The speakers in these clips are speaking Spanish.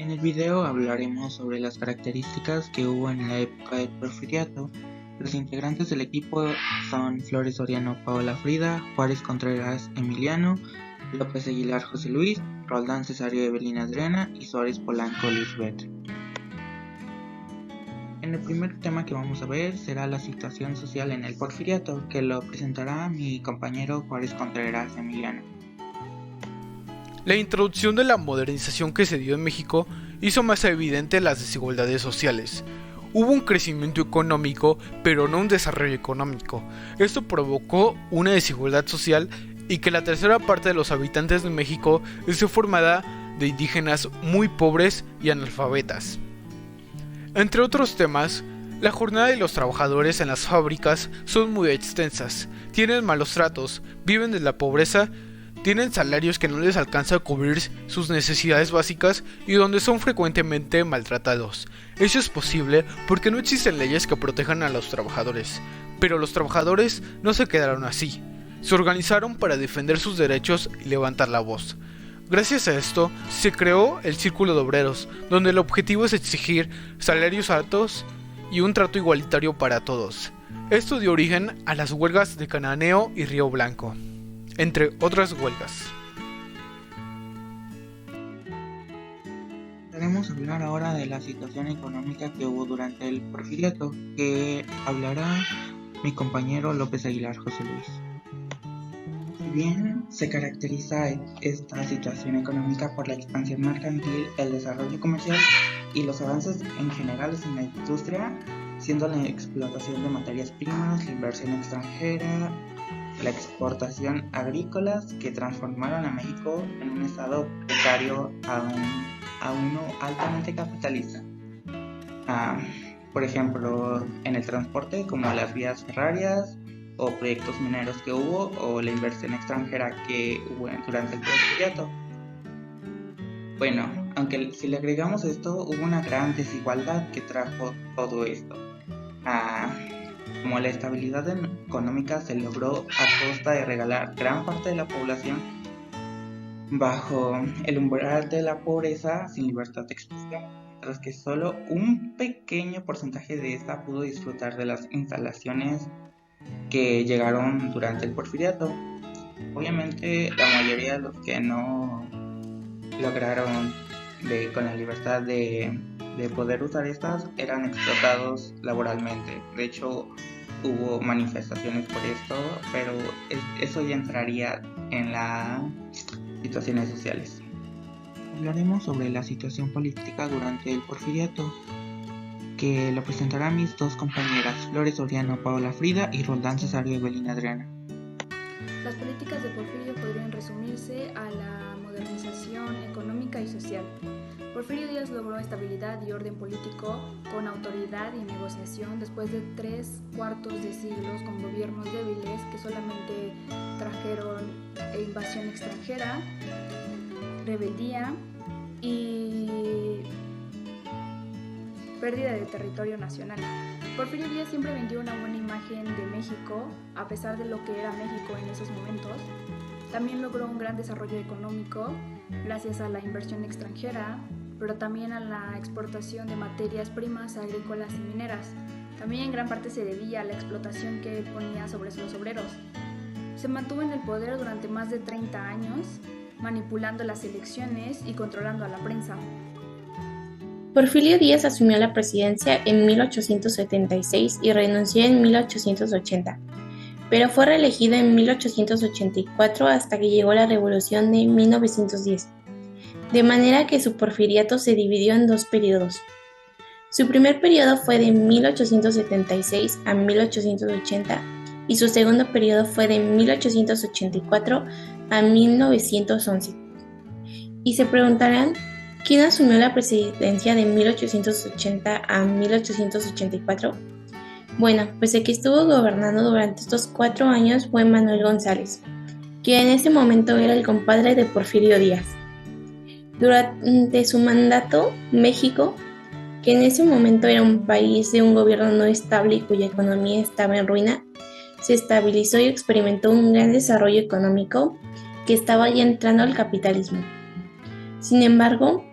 En el video hablaremos sobre las características que hubo en la época del Porfiriato. Los integrantes del equipo son Flores Soriano Paola Frida, Juárez Contreras Emiliano, López Aguilar José Luis, Roldán Cesario Evelina Adriana y Suárez Polanco Lisbeth. En el primer tema que vamos a ver será la situación social en el Porfiriato, que lo presentará mi compañero Juárez Contreras Emiliano. La introducción de la modernización que se dio en México hizo más evidente las desigualdades sociales. Hubo un crecimiento económico, pero no un desarrollo económico. Esto provocó una desigualdad social y que la tercera parte de los habitantes de México esté formada de indígenas muy pobres y analfabetas. Entre otros temas, la jornada de los trabajadores en las fábricas son muy extensas, tienen malos tratos, viven de la pobreza, tienen salarios que no les alcanza a cubrir sus necesidades básicas y donde son frecuentemente maltratados. Eso es posible porque no existen leyes que protejan a los trabajadores, pero los trabajadores no se quedaron así, se organizaron para defender sus derechos y levantar la voz. Gracias a esto, se creó el Círculo de Obreros, donde el objetivo es exigir salarios altos y un trato igualitario para todos. Esto dio origen a las huelgas de Cananeo y Río Blanco, entre otras huelgas. Queremos hablar ahora de la situación económica que hubo durante el Porfiriato, que hablará mi compañero López Aguilar José Luis. Si bien se caracteriza esta situación económica por la expansión mercantil, el desarrollo comercial y los avances en general en la industria, siendo la explotación de materias primas, la inversión extranjera, la exportación agrícolas que transformaron a México en un estado precario a uno altamente capitalista. Por ejemplo, en el transporte, como las vías ferroviarias o proyectos mineros que hubo, o la inversión extranjera que hubo durante el Porfiriato. Bueno, aunque si le agregamos esto, hubo una gran desigualdad que trajo todo esto. Como la estabilidad económica se logró a costa de regalar gran parte de la población bajo el umbral de la pobreza sin libertad de expresión, mientras que solo un pequeño porcentaje de esta pudo disfrutar de las instalaciones que llegaron durante el Porfiriato. Obviamente la mayoría de los que no lograron con la libertad de poder usar estas eran explotados laboralmente. De hecho, hubo manifestaciones por esto, pero eso ya entraría en las situaciones sociales. Hablaremos sobre la situación política durante el Porfiriato, que lo presentarán mis dos compañeras, Flores Soriano Paola Frida y Roldán Cesario Evelina Adriana. Las políticas de Porfirio podrían resumirse a la modernización económica y social. Porfirio Díaz logró estabilidad y orden político con autoridad y negociación después de 3/4 de siglos con gobiernos débiles que solamente trajeron invasión extranjera, rebeldía y pérdida de territorio nacional. Porfirio Díaz siempre vendió una buena imagen de México, a pesar de lo que era México en esos momentos. También logró un gran desarrollo económico gracias a la inversión extranjera, pero también a la exportación de materias primas agrícolas y mineras. También en gran parte se debía a la explotación que él ponía sobre los obreros. Se mantuvo en el poder durante más de 30 años, manipulando las elecciones y controlando a la prensa. Porfirio Díaz asumió la presidencia en 1876 y renunció en 1880, pero fue reelegido en 1884 hasta que llegó la Revolución de 1910, de manera que su porfiriato se dividió en dos periodos. Su primer periodo fue de 1876 a 1880 y su segundo periodo fue de 1884 a 1911. Y se preguntarán, ¿quién asumió la presidencia de 1880 a 1884? Bueno, pues el que estuvo gobernando durante estos 4 años fue Manuel González, que en ese momento era el compadre de Porfirio Díaz. Durante su mandato, México, que en ese momento era un país de un gobierno no estable y cuya economía estaba en ruina, se estabilizó y experimentó un gran desarrollo económico que estaba ya entrando al capitalismo. Sin embargo,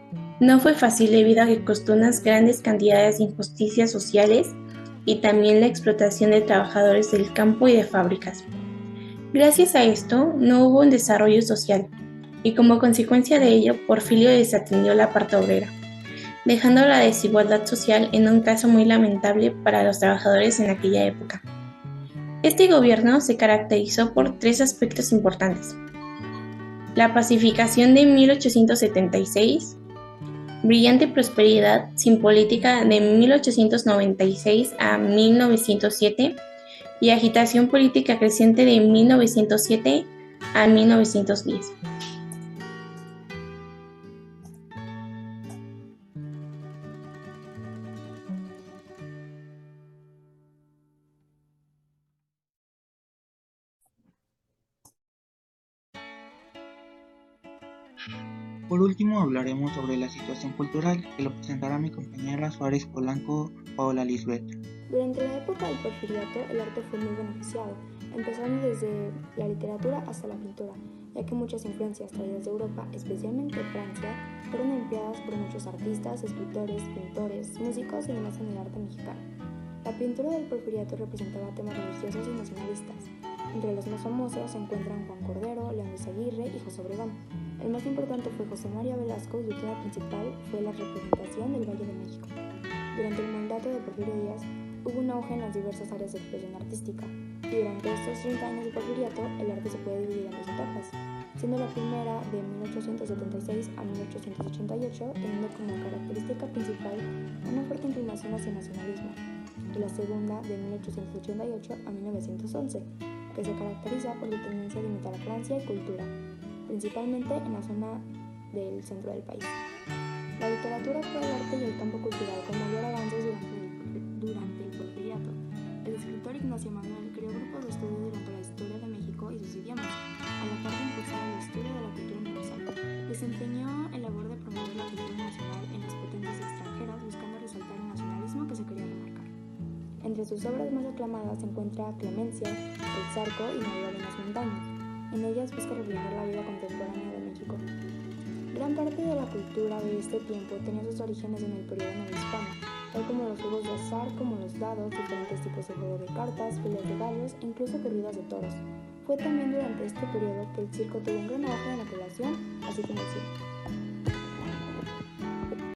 No fue fácil debido a que costó unas grandes cantidades de injusticias sociales y también la explotación de trabajadores del campo y de fábricas. Gracias a esto, no hubo un desarrollo social, y como consecuencia de ello, Porfirio desatendió la parte obrera, dejando la desigualdad social en un caso muy lamentable para los trabajadores en aquella época. Este gobierno se caracterizó por tres aspectos importantes: la pacificación de 1876, brillante prosperidad sin política de 1896 a 1907 y agitación política creciente de 1907 a 1910. Por último, hablaremos sobre la situación cultural, que lo presentará mi compañera Suárez Polanco, Paola Lisbeth. Durante la época del Porfiriato, el arte fue muy beneficiado, empezando desde la literatura hasta la pintura, ya que muchas influencias traídas de Europa, especialmente de Francia, fueron empleadas por muchos artistas, escritores, pintores, músicos y demás en el arte mexicano. La pintura del Porfiriato representaba temas religiosos y nacionalistas. Entre los más famosos se encuentran Juan Cordero, León de Aguirre y José Obregón. El más importante fue José María Velasco y su tema principal fue la representación del Valle de México. Durante el mandato de Porfirio Díaz, hubo un auge en las diversas áreas de expresión artística, y durante estos 30 años de Porfiriato, el arte se puede dividir en dos etapas, siendo la primera de 1876 a 1888, teniendo como característica principal una fuerte inclinación hacia el nacionalismo, y la segunda de 1888 a 1911, que se caracteriza por su tendencia a limitar a Francia y cultura, principalmente en la zona del centro del país. La literatura fue el arte y el campo cultural con mayor avances durante el Porfiriato. El escritor Ignacio Manuel creó grupos de estudio durante la historia de México y sus idiomas, a la par de impulsar la historia de la cultura universal. Desempeñó el labor de promover la cultura nacional en las potencias extranjeras, buscando resaltar el nacionalismo que se quería remarcar. Entre sus obras más aclamadas se encuentra Clemencia, El Zarco y Navidad en las montañas. En ellas busca reflejar la vida contemporánea de México. Gran parte de la cultura de este tiempo tenía sus orígenes en el periodo novohispano, tal como los juegos de azar, como los dados, diferentes tipos de juego de cartas, peleas de gallos e incluso corridas de toros. Fue también durante este periodo que el circo tuvo un gran auge en la población, así como el circo.